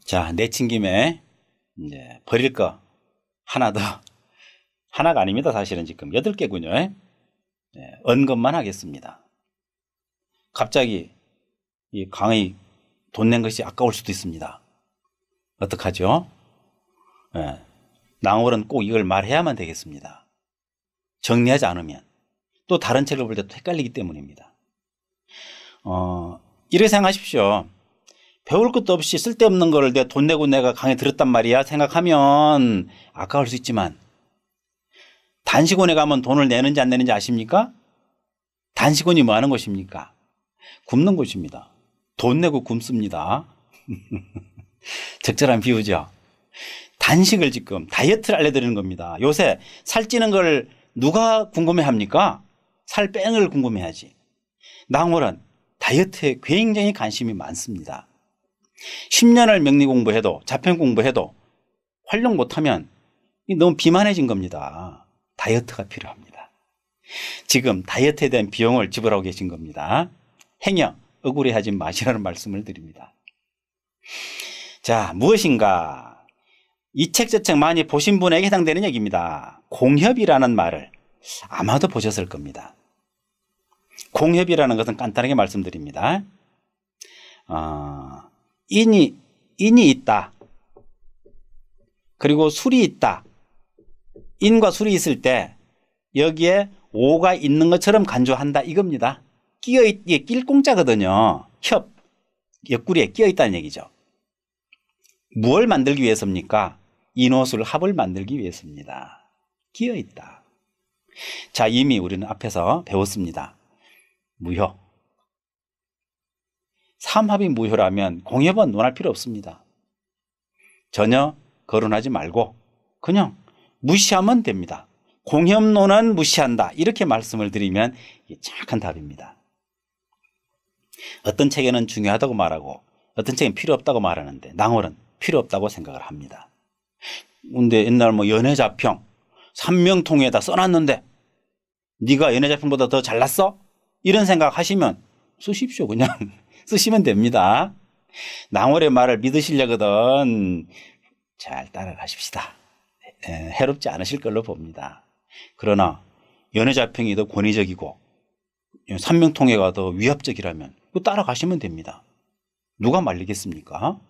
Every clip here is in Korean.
자, 내친 김에 이제 버릴 거 하나 더. 하나가 아닙니다. 사실은 지금 8개군요. 언 것만 하겠습니다. 갑자기 이 강의 돈 낸 것이 아까울 수도 있습니다. 어떡하죠? 낭월은 꼭 이걸 말해야만 되겠습니다. 정리하지 않으면 또 다른 책을 볼 때 또 헷갈리기 때문입니다. 이렇게 생각하십시오. 배울 것도 없이 쓸데없는 거를 내가 돈 내고 내가 강의 들었단 말이야 생각하면 아까울 수 있지만, 단식원에 가면 돈을 내는지 안 내는지 아십니까? 단식원이 뭐 하는 곳입니까? 굶는 곳입니다. 돈 내고 굶습니다. 적절한 비유죠. 단식을 지금 다이어트를 알려드리는 겁니다. 요새 살찌는 걸 누가 궁금해합니까? 살 빼는 걸 궁금해하지. 낭월은 다이어트에 굉장히 관심이 많습니다. 10년을 명리 공부해도 자편 공부해도 활용 못하면 너무 비만해진 겁니다. 다이어트가 필요합니다. 지금 다이어트에 대한 비용을 지불하고 계신 겁니다. 행여 억울해하지 마시라는 말씀을 드립니다. 자, 무엇인가? 이 책 저 책 많이 보신 분에게 해당되는 얘기입니다. 공협이라는 말을 아마도 보셨을 겁니다. 공협이라는 것은 간단하게 말씀드립니다. 인이 있다. 그리고 술이 있다. 인과 술이 있을 때 여기에 오가 있는 것처럼 간주한다 이겁니다. 낄 공짜거든요. 협, 옆구리에 끼어 있다는 얘기죠. 무엇을 만들기 위해서입니까? 인호술 합을 만들기 위해서입니다. 끼어 있다. 자, 이미 우리는 앞에서 배웠습니다. 무효. 삼합이 무효라면 공협은 논할 필요 없습니다. 전혀 거론하지 말고 그냥 무시하면 됩니다. 공협론은 무시한다. 이렇게 말씀을 드리면 이게 정확한 답입니다. 어떤 책에는 중요하다고 말하고 어떤 책은 필요 없다고 말하는데 낭월은 필요 없다고 생각을 합니다. 근데 옛날 뭐 연애자평 삼명통에다 써놨는데 네가 연애자평보다 더 잘났어? 이런 생각 하시면 쓰십시오. 그냥 쓰시면 됩니다. 낭월의 말을 믿으시려거든 잘 따라가십시다. 해롭지 않으실 걸로 봅니다. 그러나 연애자평이 더 권위적이고 삼명통해가 더 위압적이라면 그거 따라가시면 됩니다. 누가 말리겠습니까?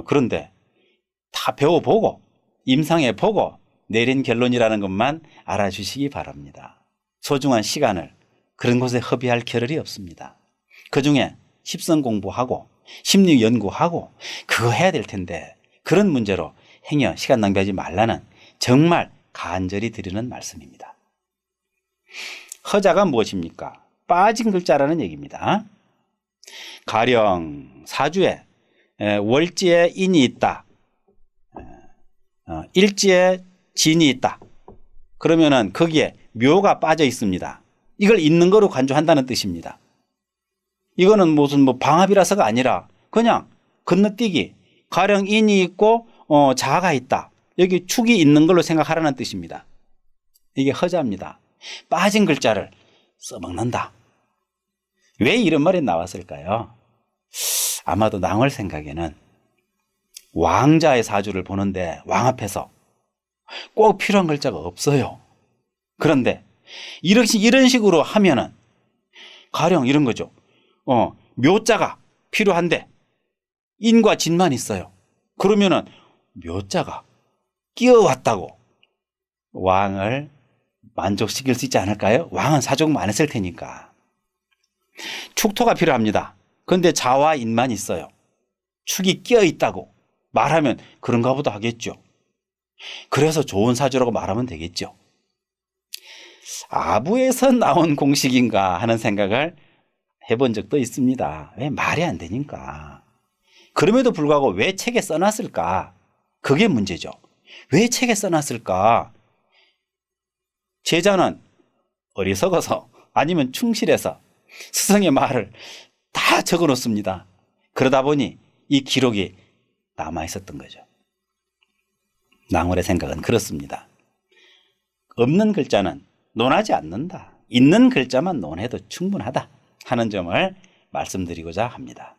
그런데 다 배워보고 임상해보고 내린 결론이라는 것만 알아주시기 바랍니다. 소중한 시간을 그런 곳에 허비할 겨를이 없습니다. 그중에 십선 공부하고 심리 연구하고 그거 해야 될 텐데 그런 문제로 행여 시간 낭비하지 말라는 정말 간절히 드리는 말씀입니다. 허자가 무엇입니까? 빠진 글자라는 얘기입니다. 가령 사주에 월지에 인이 있다. 일지에 진이 있다. 그러면은 거기에 묘가 빠져 있습니다. 이걸 있는 거로 간주한다는 뜻입니다. 이거는 무슨 뭐 방합이라서가 아니라 그냥 건너뛰기. 가령 인이 있고 자가 있다. 여기 축이 있는 걸로 생각하라는 뜻입니다. 이게 허자입니다. 빠진 글자를 써먹는다. 왜 이런 말이 나왔을까요? 아마도 낭월 생각에는 왕자의 사주를 보는데 왕 앞에서 꼭 필요한 글자가 없어요. 그런데 이런 식으로 하면은 가령 이런 거죠. 묘자가 필요한데 인과 진만 있어요. 그러면은 묘자가 끼어왔다고 왕을 만족시킬 수 있지 않을까요? 왕은 사족 많았을 테니까. 축토가 필요합니다. 그런데 자와 인만 있어요. 축이 끼어 있다고 말하면 그런가 보다 하겠죠. 그래서 좋은 사주라고 말하면 되겠죠. 아부에서 나온 공식인가 하는 생각을 해본 적도 있습니다. 왜 말이 안 되니까. 그럼에도 불구하고 왜 책에 써놨을까? 그게 문제죠. 왜 책에 써놨을까? 제자는 어리석어서 아니면 충실해서 스승의 말을 다 적어 놓습니다. 그러다 보니 이 기록이 남아 있었던 거죠. 낭월의 생각은 그렇습니다. 없는 글자는 논하지 않는다. 있는 글자만 논해도 충분하다 하는 점을 말씀드리고자 합니다.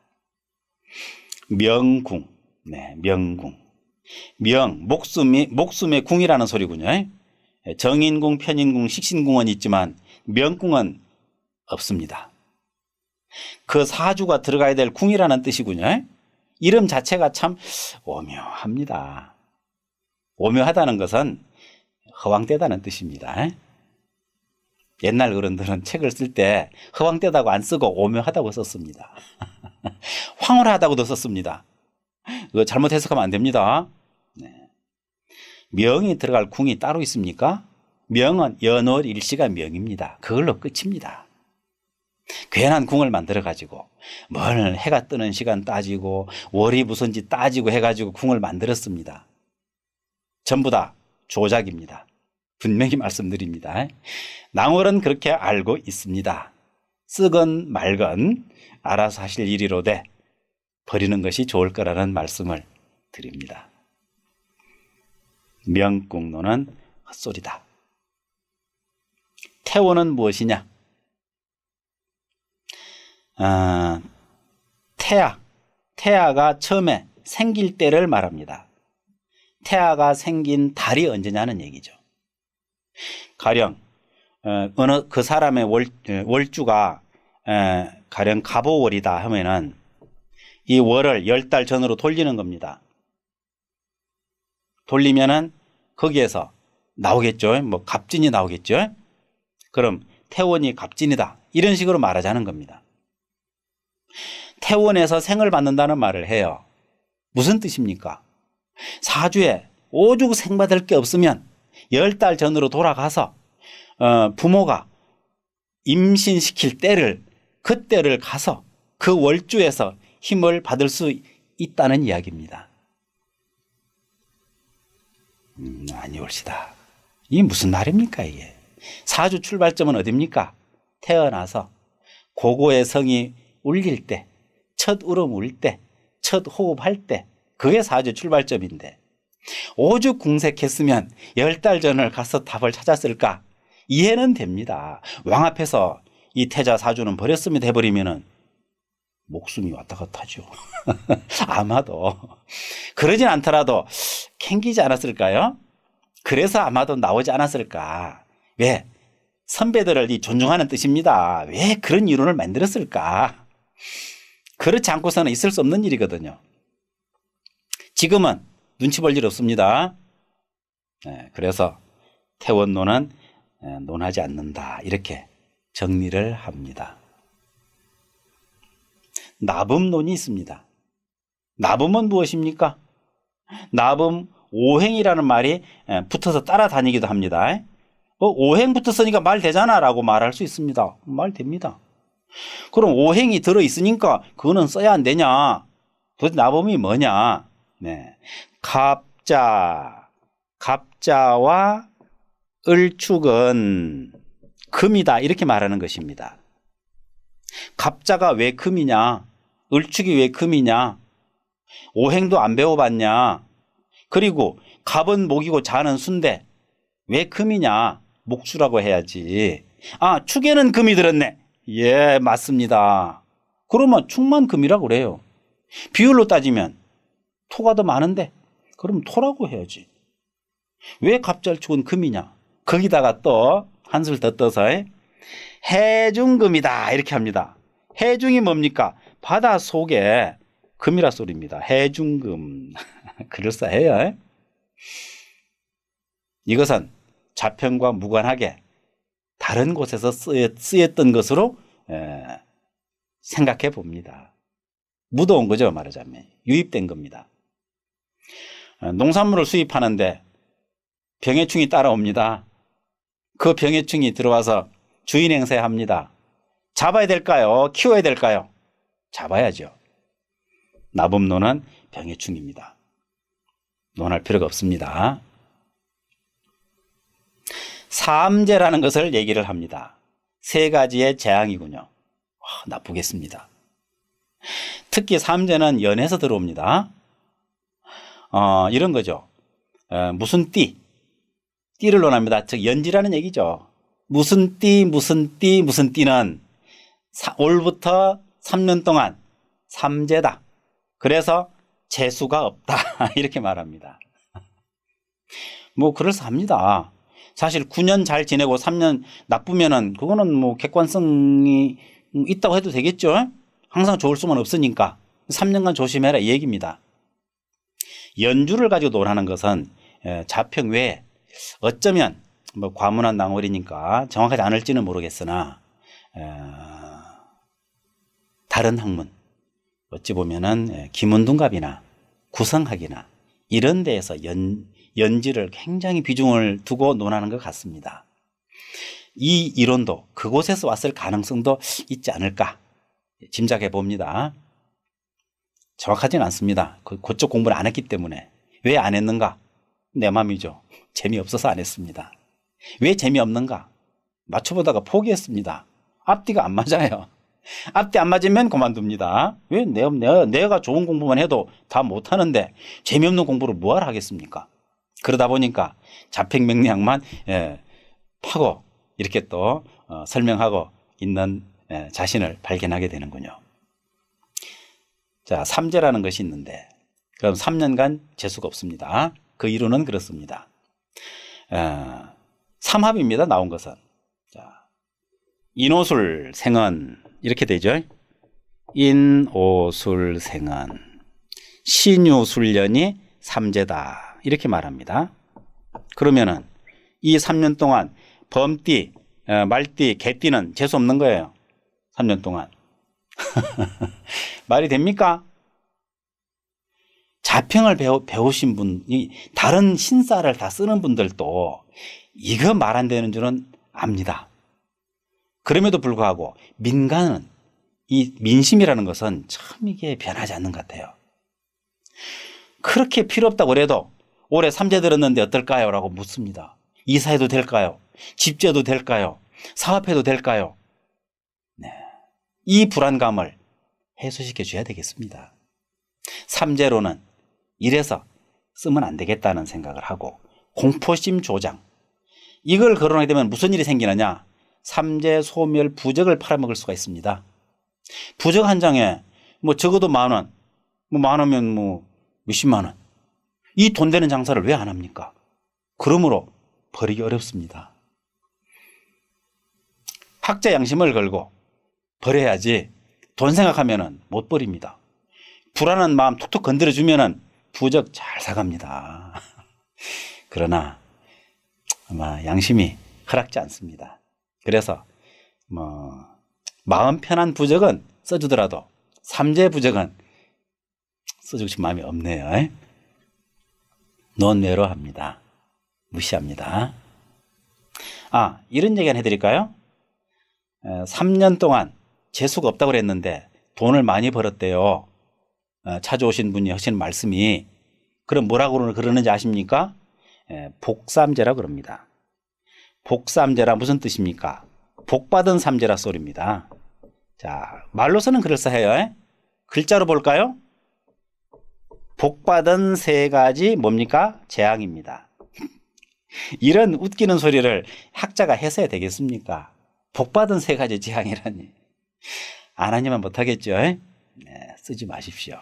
명궁, 네, 명궁. 목숨의 궁이라는 소리군요. 정인궁, 편인궁, 식신궁은 있지만 명궁은 없습니다. 그 사주가 들어가야 될 궁이라는 뜻이군요. 이름 자체가 참 오묘합니다. 오묘하다는 것은 허황되다는 뜻입니다. 옛날 어른들은 책을 쓸 때 허황되다고 안 쓰고 오묘하다고 썼습니다. 황홀하다고도 썼습니다. 이거 잘못 해석하면 안 됩니다. 네. 명이 들어갈 궁이 따로 있습니까? 명은 연월일시가 명입니다. 그걸로 끝입니다. 괜한 궁을 만들어 가지고 뭘 해가 뜨는 시간 따지고 월이 무슨지 따지고 해가지고 궁을 만들었습니다. 전부 다 조작입니다. 분명히 말씀드립니다. 낭월은 그렇게 알고 있습니다. 쓰건 말건 알아서 하실 일이로되 버리는 것이 좋을 거라는 말씀을 드립니다. 명궁론은 헛소리다. 태원은 무엇이냐? 태아가 처음에 생길 때를 말합니다. 태아가 생긴 달이 언제냐는 얘기죠. 가령 어느 그 사람의 월주가 가령 갑오월이다 하면은 이 월을 10달 전으로 돌리는 겁니다. 돌리면은 거기에서 나오겠죠. 뭐 갑진이 나오겠죠. 그럼 태원이 갑진이다. 이런 식으로 말하자는 겁니다. 태원에서 생을 받는다는 말을 해요. 무슨 뜻입니까? 사주에 오죽 생받을 게 없으면 10달 전으로 돌아가서 부모가 임신시킬 때를 그때를 가서 그 월주에서 힘을 받을 수 있다는 이야기입니다. 아니 옳시다. 이게 무슨 말입니까 이게? 사주 출발점은 어디입니까? 태어나서 고고의 성이 울릴 때, 첫 울음 울 때, 첫 호흡할 때, 그게 사주 출발점인데 오죽 궁색했으면 10달 전을 가서 답을 찾았을까? 이해는 됩니다. 왕 앞에서 이 태자 사주는 버렸으면 해버리면은 목숨이 왔다 갔다 하죠. 아마도 그러진 않더라도 캥기지 않았을까요? 그래서 아마도 나오지 않았을까? 왜? 선배들을 존중하는 뜻입니다. 왜 그런 이론을 만들었을까? 그렇지 않고서는 있을 수 없는 일이거든요. 지금은 눈치 볼 일 없습니다. 그래서 태원론은 논하지 않는다. 이렇게 정리를 합니다. 나범론이 있습니다. 나범은 무엇입니까? 나범 오행이라는 말이 붙어서 따라다니기도 합니다. 오행 붙었으니까 말 되잖아 라고 말할 수 있습니다. 말 됩니다. 그럼 오행이 들어있으니까 그거는 써야 안 되냐? 도대체 나범이 뭐냐? 네. 갑자와 을축은 금이다 이렇게 말하는 것입니다. 갑자가 왜 금이냐? 을축이 왜 금이냐? 오행도 안 배워봤냐? 그리고 갑은 목이고 자는 수인데 왜 금이냐? 목수라고 해야지. 아, 축에는 금이 들었네. 예, 맞습니다. 그러면 축만 금이라고 그래요. 비율로 따지면 토가 더 많은데 그럼 토라고 해야지. 왜 갑절축은 금이냐? 거기다가 또 한술 더 떠서 해중금이다 이렇게 합니다. 해중이 뭡니까? 바다 속에 금이라 소리입니다. 해중금. 그럴싸해요. 이것은 자편과 무관하게 다른 곳에서 쓰였던 것으로 생각해 봅니다. 묻어온 거죠, 말하자면. 유입된 겁니다. 농산물을 수입하는데 병해충이 따라옵니다. 그 병해충이 들어와서 주인 행세합니다. 잡아야 될까요? 키워야 될까요? 잡아야죠. 나범론은 병해충입니다. 논할 필요가 없습니다. 삼재라는 것을 얘기를 합니다. 세 가지의 재앙이군요. 나쁘겠습니다. 특히 삼재는 연에서 들어옵니다. 이런 거죠. 무슨 띠를 논합니다. 즉 연지라는 얘기죠. 무슨 띠는 올부터 3년 동안 삼재다. 그래서 재수가 없다. 이렇게 말합니다. 뭐 그럴싸합니다. 사실 9년 잘 지내고 3년 나쁘면은 그거는 뭐 객관성이 있다고 해도 되겠죠. 항상 좋을 수만 없으니까 3년간 조심해라 이 얘기입니다. 연주를 가지고 논하는 것은 자평 외에 어쩌면 뭐 과문한 낭월이니까 정확하지 않을지는 모르겠으나 다른 학문 어찌 보면은 김운둔갑이나 구성학이나 이런 데에서 연지를 굉장히 비중을 두고 논하는 것 같습니다. 이 이론도 그곳에서 왔을 가능성도 있지 않을까 짐작해 봅니다. 정확하지는 않습니다. 그쪽 공부를 안 했기 때문에. 왜 안 했는가? 내 맘이죠. 재미없어서 안 했습니다. 왜 재미없는가? 맞춰보다가 포기했습니다. 앞뒤가 안 맞아요. 앞뒤 안 맞으면 그만둡니다. 왜 내가 좋은 공부만 해도 다 못하는데 재미없는 공부를 뭐하러 하겠습니까? 그러다 보니까 자평명리학만 파고 이렇게 또 설명하고 있는 자신을 발견하게 되는군요. 자, 삼재라는 것이 있는데 그럼 3년간 재수가 없습니다. 그 이유는 그렇습니다. 삼합입니다. 나온 것은. 자, 인오술 생언 이렇게 되죠. 인오술 생언 신유술년이 삼재다 이렇게 말합니다. 그러면은 이 3년 동안 범띠, 말띠, 개띠는 재수 없는 거예요. 3년 동안. 말이 됩니까? 자평을 배우신 분이 다른 신사를 다 쓰는 분들도 이거 말 안 되는 줄은 압니다. 그럼에도 불구하고 민간은 이 민심이라는 것은 참 이게 변하지 않는 것 같아요. 그렇게 필요 없다고 그래도 올해 삼재 들었는데 어떨까요? 라고 묻습니다. 이사해도 될까요? 집재도 될까요? 사업해도 될까요? 네. 이 불안감을 해소시켜 줘야 되겠습니다. 삼재로는 이래서 쓰면 안 되겠다는 생각을 하고 공포심 조장 이걸 거론하게 되면 무슨 일이 생기느냐? 삼재 소멸 부적을 팔아먹을 수가 있습니다. 부적 한 장에 뭐 적어도 10,000원, 뭐 많으면 뭐 몇십만 원. 이 돈 되는 장사를 왜 안 합니까? 그러므로 버리기 어렵습니다. 학자 양심을 걸고 버려야지 돈 생각하면은 못 버립니다. 불안한 마음 툭툭 건드려주면은 부적 잘 사갑니다. 그러나 아마 양심이 허락지 않습니다. 그래서 뭐 마음 편한 부적은 써주더라도 삼재 부적은 써주고 싶은 마음이 없네요. 논외로합니다. 무시합니다. 이런 얘기 하나 해드릴까요? 3년 동안 재수가 없다고 그랬는데 돈을 많이 벌었대요. 찾아오신 분이 하시는 말씀이. 그럼 뭐라고 그러는지 아십니까? 복삼재라고 그럽니다. 복삼재라 무슨 뜻입니까? 복받은 삼재라 소리입니다. 자, 말로서는 그럴싸해요. 글자로 볼까요? 복받은 세 가지 뭡니까? 재앙입니다. 이런 웃기는 소리를 학자가 해서야 되겠습니까? 복받은 세 가지 재앙이라니. 안 하니만 못하겠죠? 네, 쓰지 마십시오.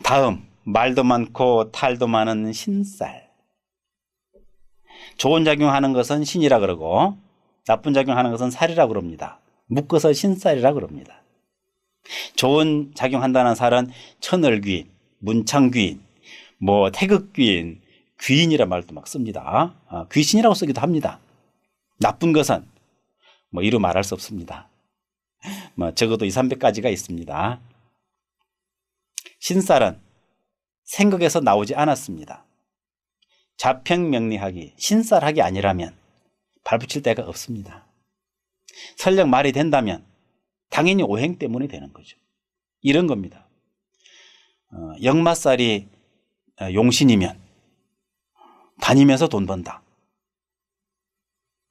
다음, 말도 많고 탈도 많은 신살. 좋은 작용하는 것은 신이라 그러고 나쁜 작용하는 것은 살이라 그럽니다. 묶어서 신살이라 그럽니다. 좋은 작용한다는 살은 천을귀인, 문창귀인, 뭐 태극귀인, 귀인이란 말도 막 씁니다. 귀신이라고 쓰기도 합니다. 나쁜 것은 뭐 이루 말할 수 없습니다. 뭐 적어도 200~300가지가 있습니다. 신살은 생각에서 나오지 않았습니다. 자평명리학이 신살학이 아니라면 발붙일 데가 없습니다. 설령 말이 된다면 당연히 오행 때문에 되는 거죠. 이런 겁니다. 역마살이 용신이면 다니면서 돈 번다.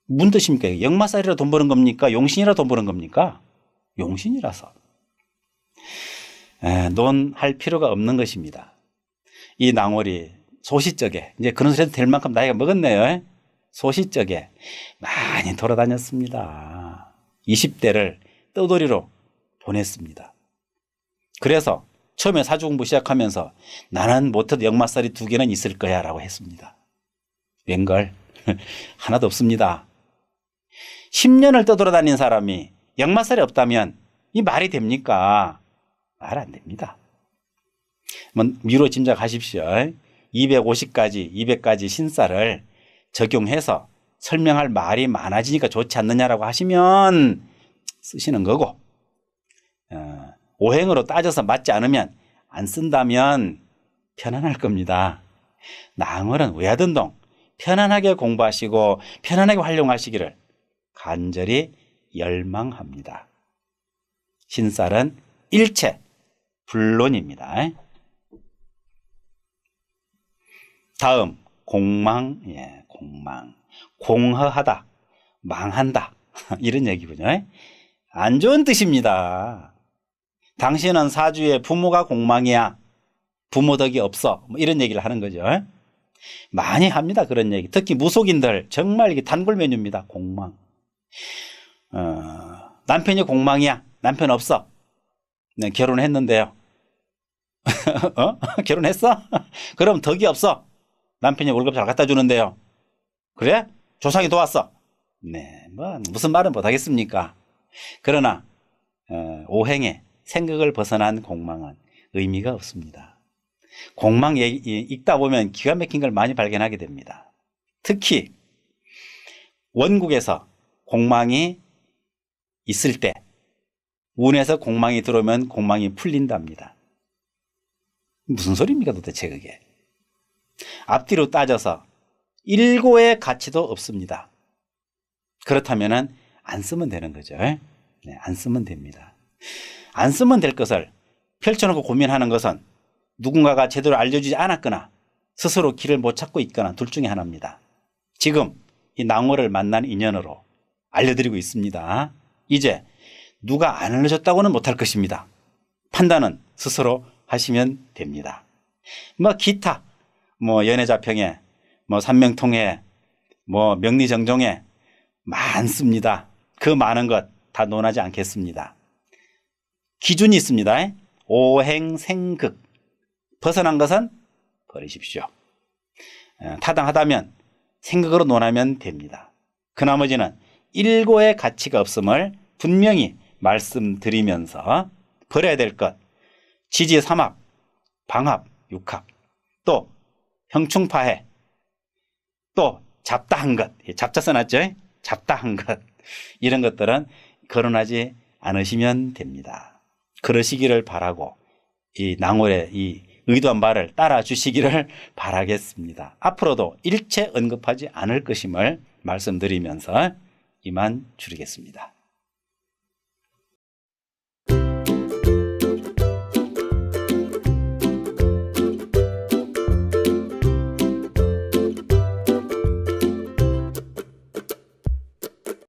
무슨 뜻입니까? 역마살이라 돈 버는 겁니까? 용신이라 돈 버는 겁니까? 용신이라서. 논할 필요가 없는 것입니다. 이 낭월이 소시적에 이제 그런 소리 해도 될 만큼 나이가 먹었네요. 소시적에 많이 돌아다녔습니다. 20대를 떠돌이로 보냈습니다. 그래서 처음에 사주 공부 시작하면서 나는 못해도 역마살이 2개는 있을 거야 라고 했습니다. 웬걸? 하나도 없습니다. 10년을 떠돌아다닌 사람이 역마살이 없다면 이 말이 됩니까? 말 안 됩니다. 미로 짐작하십시오. 250가지, 200가지 신살을 적용해서 설명할 말이 많아지니까 좋지 않느냐라고 하시면 쓰시는 거고, 오행으로 따져서 맞지 않으면 안 쓴다면 편안할 겁니다. 낭월은 외화든동 편안하게 공부하시고 편안하게 활용하시기를 간절히 열망합니다. 신살은 일체 불론입니다. 다음 공망, 공망, 공허하다, 망한다 이런 얘기군요. 안 좋은 뜻입니다. 당신은 사주에 부모가 공망이야, 부모 덕이 없어, 뭐 이런 얘기를 하는 거죠. 많이 합니다, 그런 얘기. 특히 무속인들 정말 이게 단골 메뉴입니다. 공망. 남편이 공망이야, 남편 없어, 네, 결혼했는데요. 결혼했어? 그럼 덕이 없어, 남편이 월급 잘 갖다 주는데요. 그래? 조상이 도왔어. 네, 뭐 무슨 말은 못하겠습니까? 그러나 오행에 생각을 벗어난 공망은 의미가 없습니다. 공망 읽다 보면 기가 막힌 걸 많이 발견하게 됩니다. 특히 원국에서 공망이 있을 때 운에서 공망이 들어오면 공망이 풀린답니다. 무슨 소리입니까 도대체 그게? 앞뒤로 따져서 일고의 가치도 없습니다. 그렇다면 안 쓰면 되는 거죠. 네, 안 쓰면 됩니다. 안 쓰면 될 것을 펼쳐놓고 고민하는 것은 누군가가 제대로 알려주지 않았거나 스스로 길을 못 찾고 있거나 둘 중에 하나입니다. 지금 이 낭월을 만난 인연으로 알려드리고 있습니다. 이제 누가 안 알려줬다고는 못할 것입니다. 판단은 스스로 하시면 됩니다. 뭐 기타, 뭐 연애자평에, 뭐 삼명통에, 뭐 명리정종에 많습니다. 그 많은 것 다 논하지 않겠습니다. 기준이 있습니다. 오행생극. 벗어난 것은 버리십시오. 타당하다면 생각으로 논하면 됩니다. 그 나머지는 일고의 가치가 없음을 분명히 말씀드리면서 버려야 될 것, 지지삼합, 방합, 육합, 또 형충파해, 또 잡다한 것, 잡자 써놨죠? 잡다한 것, 이런 것들은 거론하지 않으시면 됩니다. 그러시기를 바라고 이 낭월의 이 의도한 말을 따라 주시기를 바라겠습니다. 앞으로도 일체 언급하지 않을 것임을 말씀드리면서 이만 줄이겠습니다.